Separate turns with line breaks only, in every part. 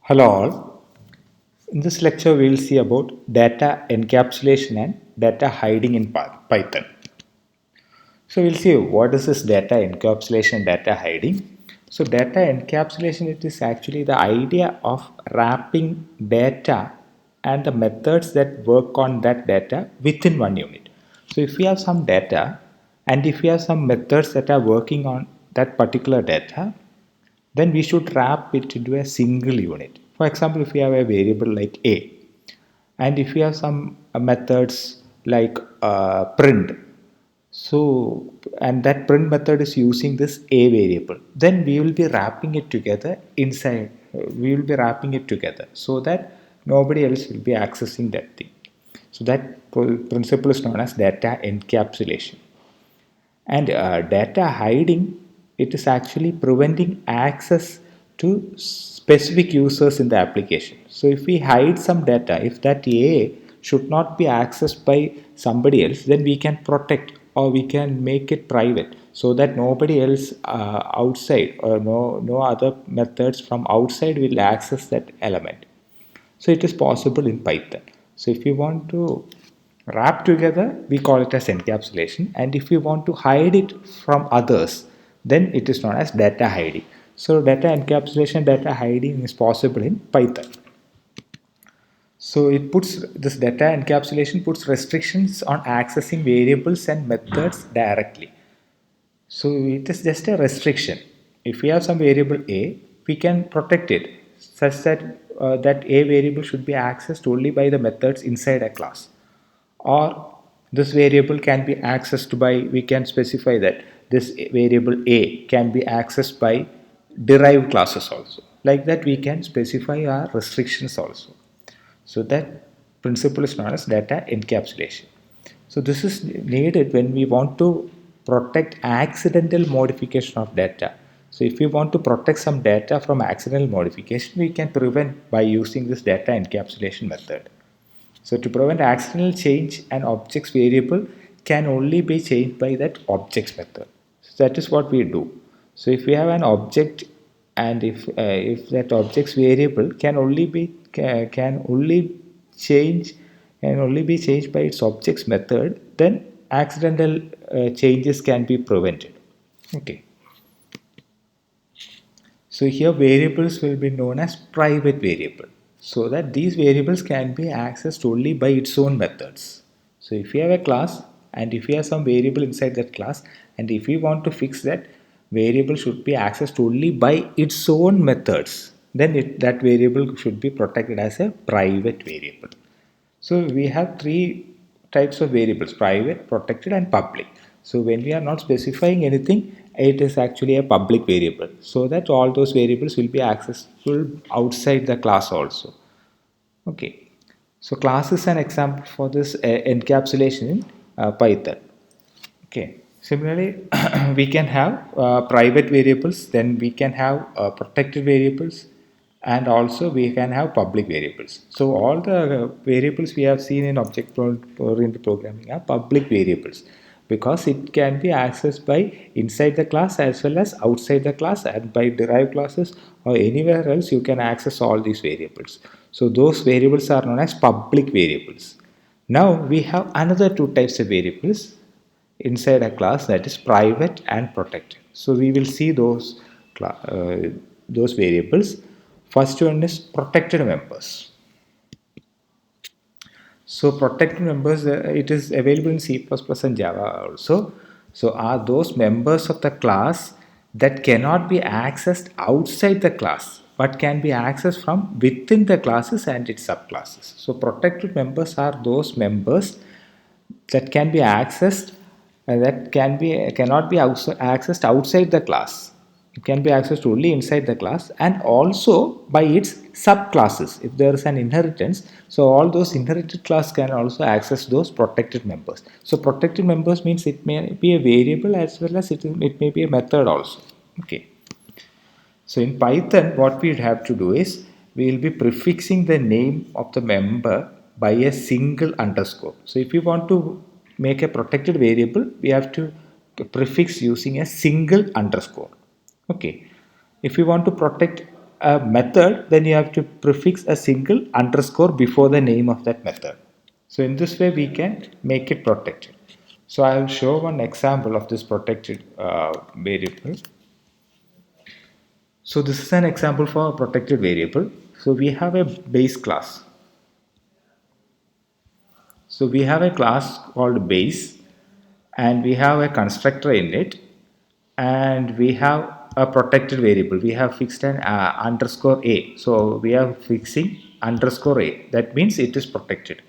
Hello all. In this lecture we will see about data encapsulation and data hiding in Python. So we'll see what is this data encapsulation, data hiding. So data encapsulation, it is actually the idea of wrapping data and the methods that work on that data within one unit. So if we have some data and if we have some methods that are working on that particular data, then we should wrap it into a single unit. For example, if we have a variable like a, and if we have some methods like print, so and that print method is using this a variable, then we will be wrapping it together inside. We will be wrapping it together so that nobody else will be accessing that thing. So that principle is known as data encapsulation. And data hiding, it is actually preventing access to specific users in the application. So if we hide some data, if that A should not be accessed by somebody else, then we can protect or we can make it private so that nobody else outside or no other methods from outside will access that element. So it is possible in Python. So if you want to wrap together, we call it as encapsulation. And if we want to hide it from others, then it is known as data hiding. So data encapsulation, data hiding is possible in Python. So it puts this data encapsulation puts restrictions on accessing variables and methods directly. So it is just a restriction. If we have some variable a, we can protect it such that that a variable should be accessed only by the methods inside a class. Or this variable can be accessed by, we can specify that this variable a can be accessed by derived classes also. Like that we can specify our restrictions also. So that principle is known as data encapsulation. So this is needed when we want to protect accidental modification of data. So if we want to protect some data from accidental modification, we can prevent by using this data encapsulation method. So to prevent accidental change, an object's variable can only be changed by that object's method. So that is what we do. So if we have an object and if that object's variable can only change can only be changed by its object's method, then accidental changes can be prevented. Okay. So here variables will be known as private variable, so that these variables can be accessed only by its own methods. So if we have a class and if we have some variable inside that class, and if we want to fix that variable should be accessed only by its own methods, then that variable should be protected as a private variable. So we have three types of variables: private, protected and public. So when we are not specifying anything, it is actually a public variable, so that all those variables will be accessible outside the class also. Okay. So class is an example for this encapsulation in Python. Okay. Similarly, we can have private variables, then we can have protected variables, and also we can have public variables. So all the variables we have seen in object-oriented programming are public variables because it can be accessed by inside the class as well as outside the class, and by derived classes or anywhere else you can access all these variables. So those variables are known as public variables. Now we have another two types of variables inside a class, that is private and protected. So we will see those variables. First one is protected members. So protected members, it is available in C++ and Java also. So are those members of the class that cannot be accessed outside the class but can be accessed from within the classes and its subclasses. So protected members are those members that can be accessed that cannot be accessed outside the class. It can be accessed only inside the class and also by its subclasses. If there is an inheritance, so all those inherited class can also access those protected members. So protected members means it may be a variable as well as it may be a method also. Okay. So in Python, what we have to do is we will be prefixing the name of the member by a single underscore. So if you want to make a protected variable, we have to prefix using a single underscore. Okay. If you want to protect a method, then you have to prefix a single underscore before the name of that method. So in this way we can make it protected. So I will show one example of this protected variable. So this is an example for a protected variable. So we have a base class. So we have a class called base, and we have a constructor in it, and we have a protected variable. We have fixed an underscore a. So we are fixing underscore a. That means it is protected.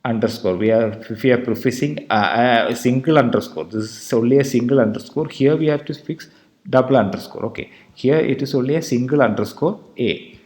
Underscore. We are prefixing a single underscore. This is only a single underscore. Here we have to fix double underscore. Okay. Here it is only a single underscore a,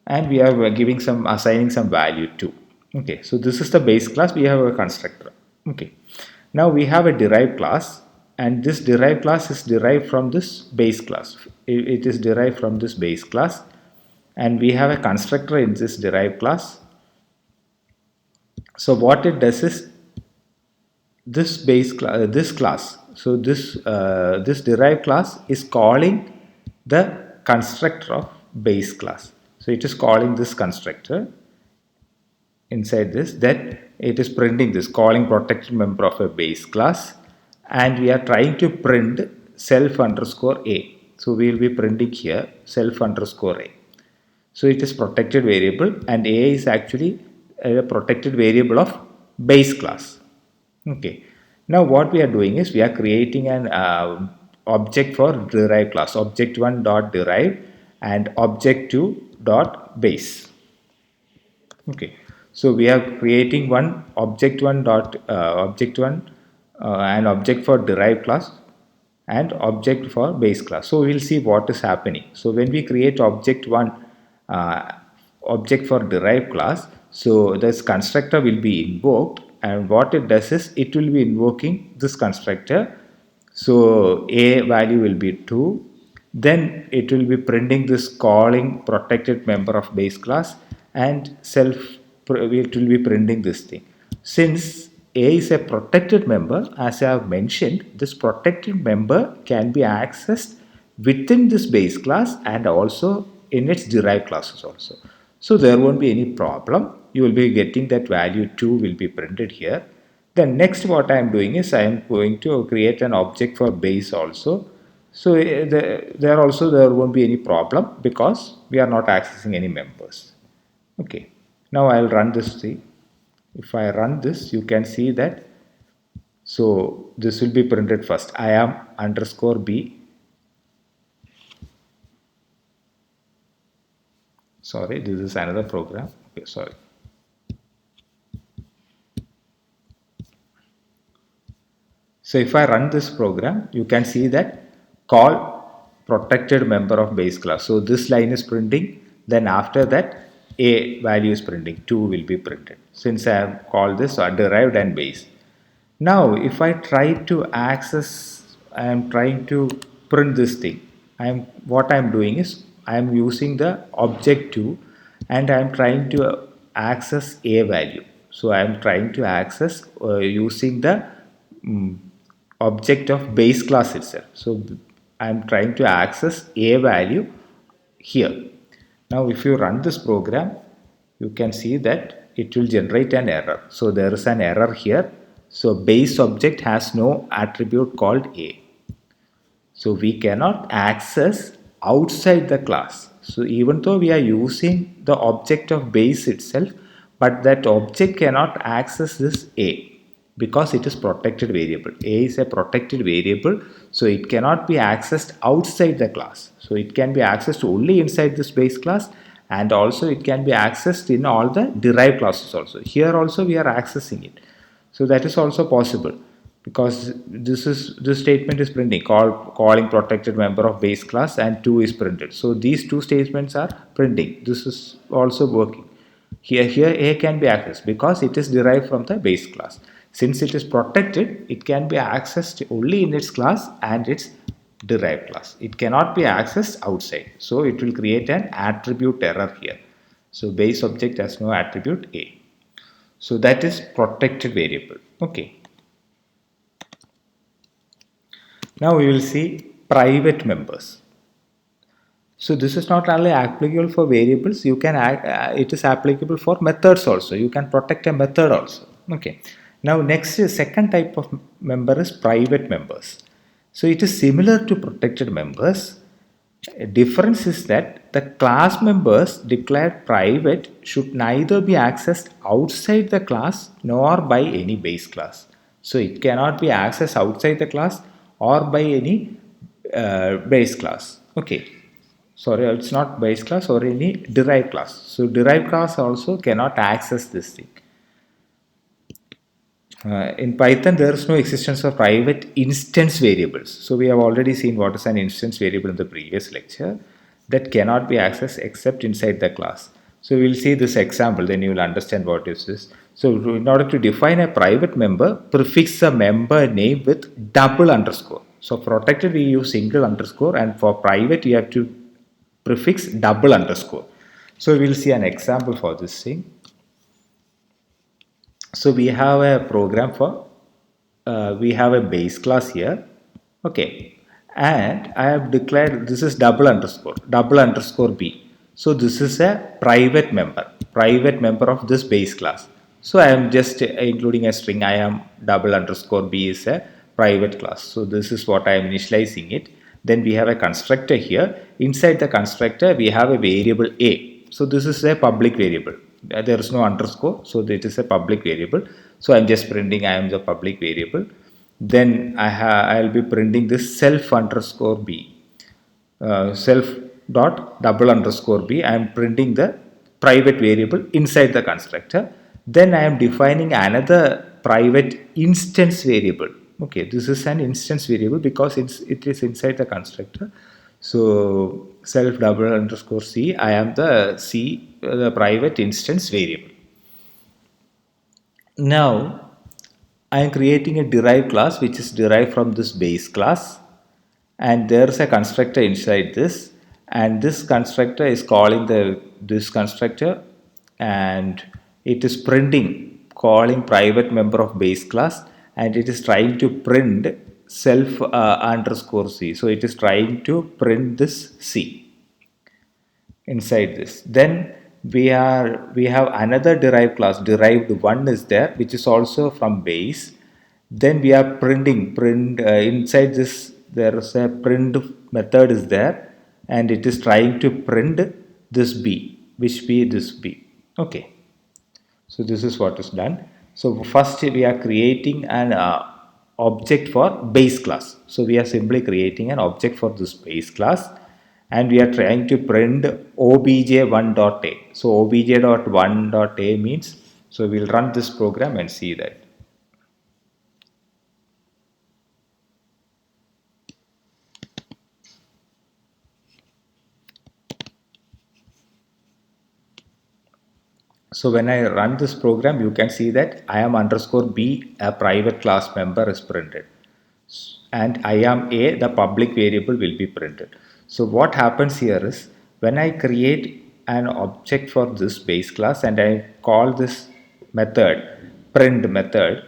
and we are giving some assigning some value to. Okay. So this is the base class. We have a constructor. Okay. Now we have a derived class, and this derived class is derived from this base class. It is derived from this base class, and we have a constructor in this derived class. So what it does is this this class. So this derived class is calling the constructor of base class. So it is calling this constructor inside this, that it is printing this calling protected member of a base class, and we are trying to print self underscore a. So we will be printing here self underscore a. So it is protected variable, and a is actually a protected variable of base class. Okay. Now what we are doing is we are creating an object for derived class, object1 dot derived and object2 dot base. Okay. So we are creating one object1 dot object1 an object for derived class and object for base class. So we will see what is happening. So when we create object1 object for derived class, so this constructor will be invoked, and what it does is it will be invoking this constructor. So a value will be 2, then it will be printing this calling protected member of base class, and self it will be printing this thing. Since a is a protected member, as I have mentioned, this protected member can be accessed within this base class and also in its derived classes also. So there won't be any problem. You will be getting that value 2 will be printed here. Then next what I am doing is I am going to create an object for base also. So there also there won't be any problem because we are not accessing any members. Okay. Now I will run this thing. If I run this, you can see that. So this will be printed first. I am underscore b. Sorry, this is another program. Okay, sorry. So if I run this program, you can see that call protected member of base class. So this line is printing. Then after that, a value is printing. 2 will be printed. Since I have called this derived and base. Now if I try to access, I am trying to print this thing. What I am doing is I am using the object2, and I am trying to access a value. So I am trying to access using the object of base class itself. So I am trying to access a value here. Now if you run this program, you can see that it will generate an error. So there is an error here. So base object has no attribute called a. So we cannot access outside the class. So even though we are using the object of base itself, but that object cannot access this a because it is protected variable. A is a protected variable, so it cannot be accessed outside the class. So it can be accessed only inside this base class, and also it can be accessed in all the derived classes also. Here also we are accessing it. So that is also possible, because this statement is printing calling protected member of base class, and 2 is printed. So these two statements are printing. This is also working. Here a can be accessed because it is derived from the base class. Since it is protected, it can be accessed only in its class and its derived class. It cannot be accessed outside. So it will create an attribute error here. So base object has no attribute a. So that is protected variable. Okay. Now we will see private members. So this is not only applicable for variables, you can it is applicable for methods also. You can protect a method also. Okay. Now next is second type of member is private members. So it is similar to protected members. A difference is that the class members declared private should neither be accessed outside the class nor by any base class. So it cannot be accessed outside the class or by any base class. Okay, sorry, it's not base class or any derived class. So derived class also cannot access this thing. In Python, there is no existence of private instance variables. So we have already seen what is an instance variable in the previous lecture that cannot be accessed except inside the class. So we'll see this example, then you will understand what is this. So in order to define a private member, prefix a member name with double underscore. So protected we use single underscore, and for private you have to prefix double underscore. So we'll see an example for this thing. So we have a program for we have a base class here, okay, and I have declared this is double underscore b. So this is a private member of this base class. So I am just including a string. I am double underscore b is a private class. So this is what I am initializing it. Then we have a constructor here. Inside the constructor we have a variable a. So this is a public variable. There is no underscore, so it is a public variable. So I'm just printing I am the public variable. Then I'll be printing this self underscore b, self dot double underscore b. I am printing the private variable inside the constructor. Then I am defining another private instance variable. Okay, this is an instance variable because it is inside the constructor. So self double underscore c, I am the c, the private instance variable. Now I am creating a derived class which is derived from this base class, and there is a constructor inside this, and this constructor is calling this constructor, and it is printing calling private member of base class, and it is trying to print self underscore c. So it is trying to print this c inside this. Then we have another derived class, derived one is there, which is also from base. Then we are print inside this, there is a print method is there, and it is trying to print this b, which be this b. Okay, so this is what is done. So first we are creating an object for base class. So we are simply creating an object for this base class, and we are trying to print obj1.a. So obj.1.a means, so we'll run this program and see that. So when I run this program, you can see that I am underscore b, a private class member, is printed, and I am a, the public variable, will be printed. So what happens here is, when I create an object for this base class and I call this method print method,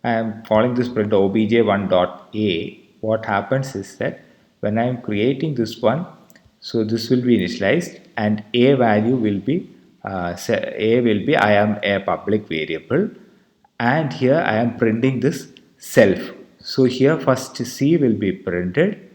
I am calling this print obj1.a. What happens is that when I am creating this one, so this will be initialized, and a value will be I am a public variable, and here I am printing this self. So here first c will be printed.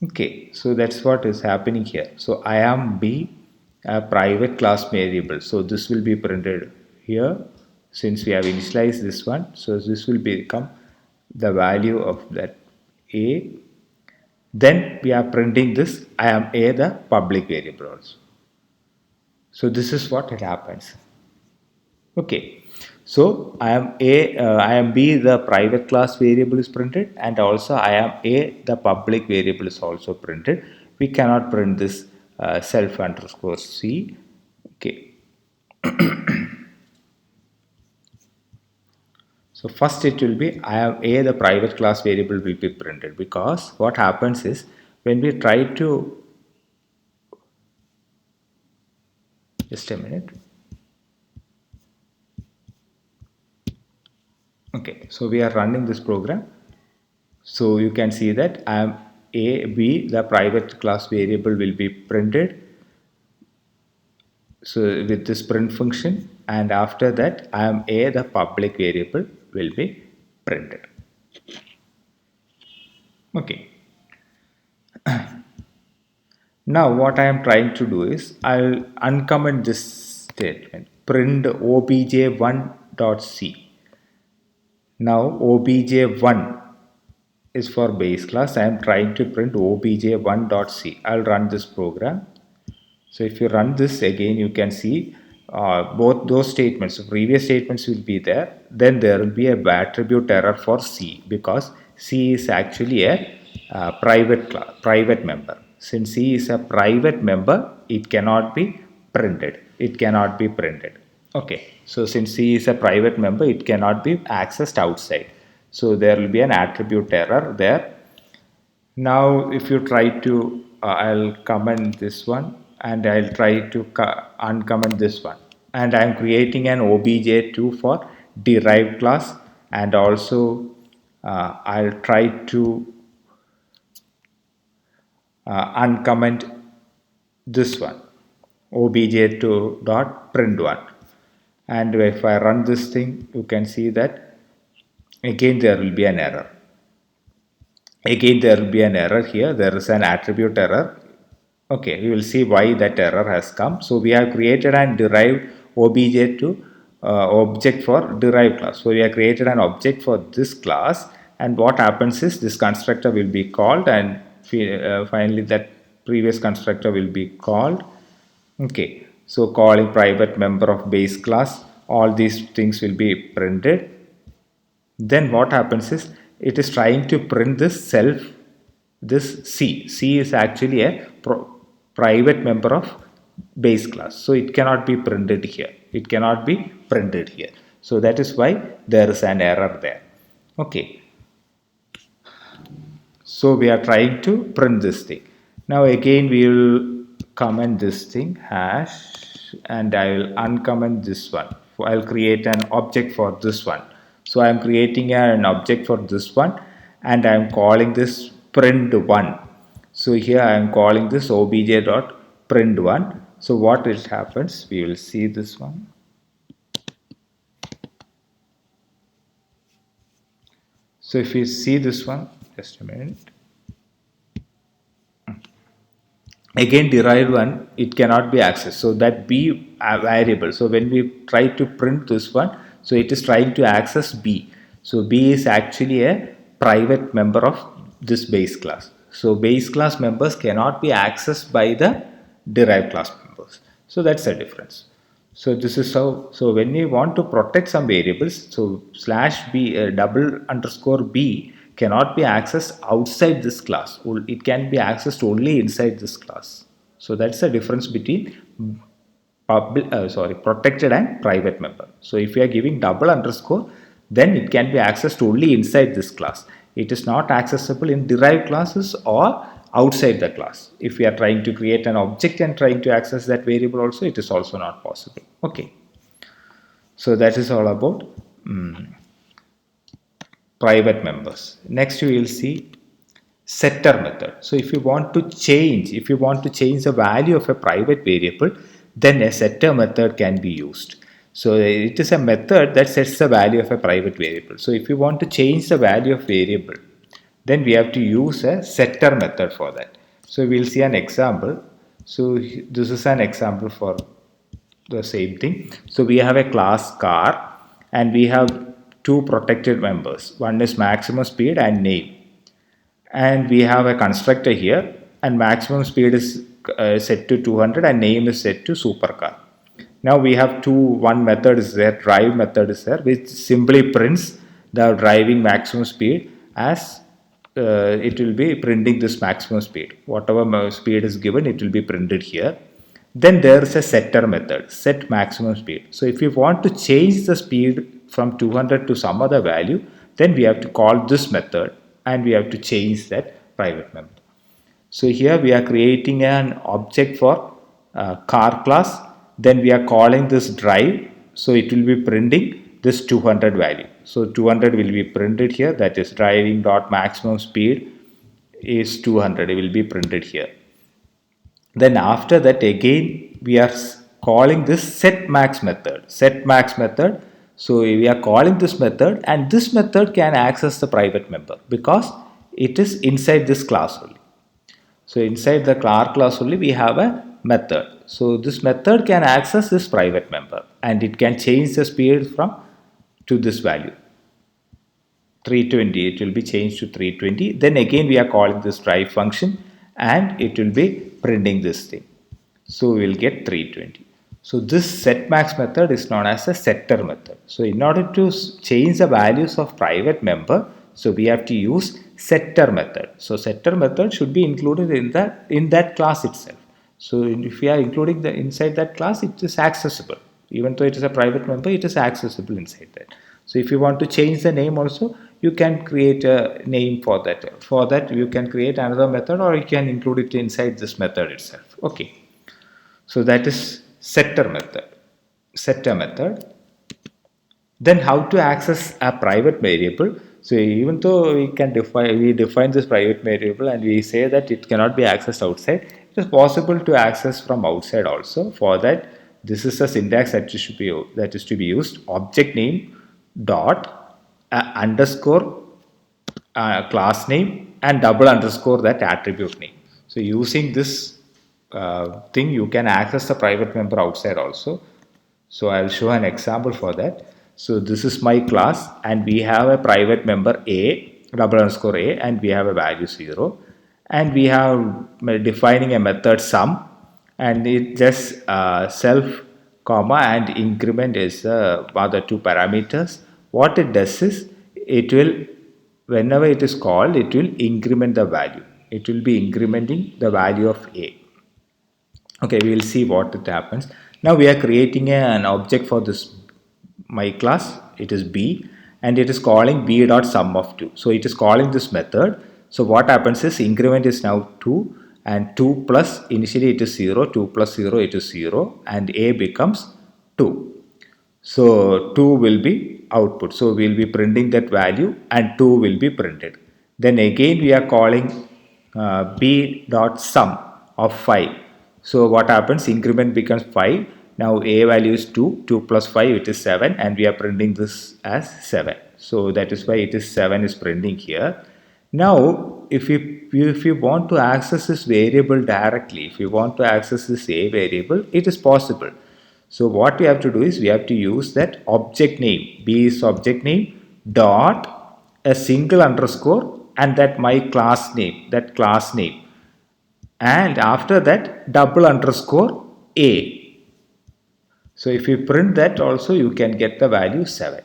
Okay, so that's what is happening here. So I am b, a private class variable. So this will be printed here since we have initialized this one. So this will become the value of that a. Then we are printing this I am a, the public variable also. So this is what it happens. Okay, so I am a, I am b, the private class variable is printed, and also I am a, the public variable is also printed. We cannot print this self underscore c. Okay. So first it will be I am a, the private class variable will be printed, because what happens is when we try to, just a minute. Okay, so we are running this program. So you can see that I am B, the private class variable will be printed. So with this print function, and after that I am A, the public variable will be printed. Okay. Now what I am trying to do is I'll uncomment this statement, print obj1.c. Now obj1 is for base class. I am trying to print obj1.c. I'll run this program. So if you run this again, you can see both those statements, previous statements will be there. Then there will be a attribute error for C, because C is actually a private member. Since C is a private member, it cannot be printed. It cannot be printed. Okay. So since C is a private member, it cannot be accessed outside. So there will be an attribute error there. Now if you try to I'll comment this one, and I'll try to uncomment this one, and I'm creating an obj2 for derived class, and also I'll try to uncomment this one, obj2 dot print1, and if I run this thing, you can see that again there will be an error. Again there will be an error here. There is an attribute error. Okay, we will see why that error has come. So we have created and derived obj2 object for derived class. So we have created an object for this class, and what happens is this constructor will be called, and finally that previous constructor will be called. Okay, so calling private member of base class, all these things will be printed. Then what happens is it is trying to print this C. C is actually a private member of base class, so it cannot be printed here. It cannot be printed here. So that is why there is an error there. Okay. So we are trying to print this thing. Now again we will comment this thing hash, and I will uncomment this one. I'll create an object for this one. So I am creating an object for this one, and I am calling this print1. So here I am calling this obj.print1. So what will happens? We will see this one. So if you see this one, just a minute. Again derived one, it cannot be accessed. So that B variable. So when we try to print this one, so it is trying to access B. So B is actually a private member of this base class. So base class members cannot be accessed by the derived class members. So that's the difference. So this is how, so when we want to protect some variables, so slash B double underscore B cannot be accessed outside this class. It can be accessed only inside this class. So that's the difference between protected and private member. So if you are giving double underscore, then it can be accessed only inside this class. It is not accessible in derived classes or outside the class. If we are trying to create an object and trying to access that variable also, it is also not possible. Okay. So that is all about private members. Next we will see setter method. So if you want to change the value of a private variable, then a setter method can be used. So it is a method that sets the value of a private variable. So if you want to change the value of variable, then we have to use a setter method for that. So we will see an example. So this is an example for the same thing. So we have a class car, and we have two protected members. One is maximum speed and name. And we have a constructor here, and maximum speed is set to 200 and name is set to supercar. Now we have one method is there, drive method is there, which simply prints the driving maximum speed as it will be printing this maximum speed. Whatever speed is given, it will be printed here. Then there is a setter method, set maximum speed. So if you want to change the speed from 200 to some other value, then we have to call this method, and we have to change that private member. So here we are creating an object for car class. Then we are calling this drive. So it will be printing this 200 value. So 200 will be printed here. That is driving dot maximum speed is 200, it will be printed here. Then after that again we are calling this set max method. So we are calling this method, and this method can access the private member because it is inside this class only. So inside the R class only we have a method. So this method can access this private member, and it can change the speed from to this value 320. It will be changed to 320. Then again we are calling this drive function, and it will be printing this thing. So we will get 320. So this setMax method is known as a setter method. So in order to change the values of private member, so we have to use setter method. So setter method should be included in that class itself. So if we are including the inside that class, it is accessible. Even though it is a private member, it is accessible inside that. So if you want to change the name also, you can create a name for that. For that, you can create another method, or you can include it inside this method itself. Okay. So that is setter method. Then how to access a private variable? So even though we define this private variable and we say that it cannot be accessed outside, it is possible to access from outside also. For that, this is a syntax that is to be used. Object name dot underscore class name and double underscore that attribute name. So using this thing, you can access the private member outside also. So I'll show an example for that. So this is my class, and we have a private member A double underscore A, and we have a value 0, and we have defining a method sum, and it just self comma and increment is other two parameters. What it does is, it will, whenever it is called, it will increment the value. It will be incrementing the value of A. Okay, we will see what it happens. Now we are creating an object for this my class. It is B, and it is calling B dot sum of 2. So it is calling this method. So what happens is, increment is now 2, and 2 plus, initially it is 0, 2 plus 0 it is 0, and A becomes 2. So 2 will be output. So we will be printing that value, and 2 will be printed. Then again we are calling B dot sum of 5. So what happens? Increment becomes 5. Now A value is 2. 2 plus 5, it is 7, and we are printing this as 7. So that is why it is 7 is printing here. Now if you want to access this variable directly, if you want to access this A variable, it is possible. So what we have to do is, we have to use that object name. B is object name dot a single underscore and that my class name, and after that double underscore A. So if you print that also, you can get the value 7.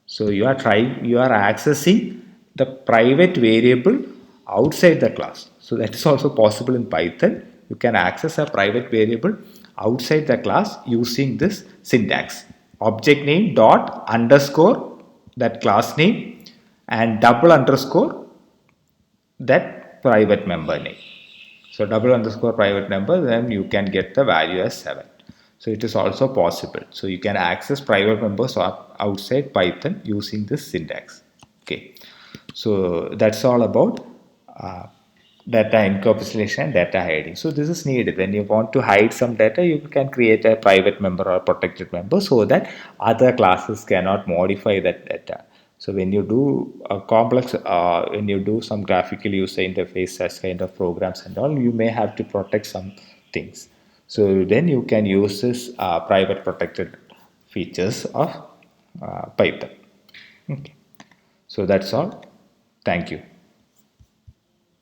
So you are accessing the private variable outside the class. So that is also possible in Python. You can access a private variable outside the class using this syntax. Object name dot underscore that class name and double underscore that private member name. So double underscore private member, then you can get the value as 7. So it is also possible. So you can access private members outside Python using this syntax. Okay. So that's all about data encapsulation and data hiding. So this is needed. When you want to hide some data, you can create a private member or protected member so that other classes cannot modify that data. So when you do a complex, when you do some graphical user interface such kind of programs and all, you may have to protect some things. So then you can use this private protected features of Python. Okay. So that's all. Thank you.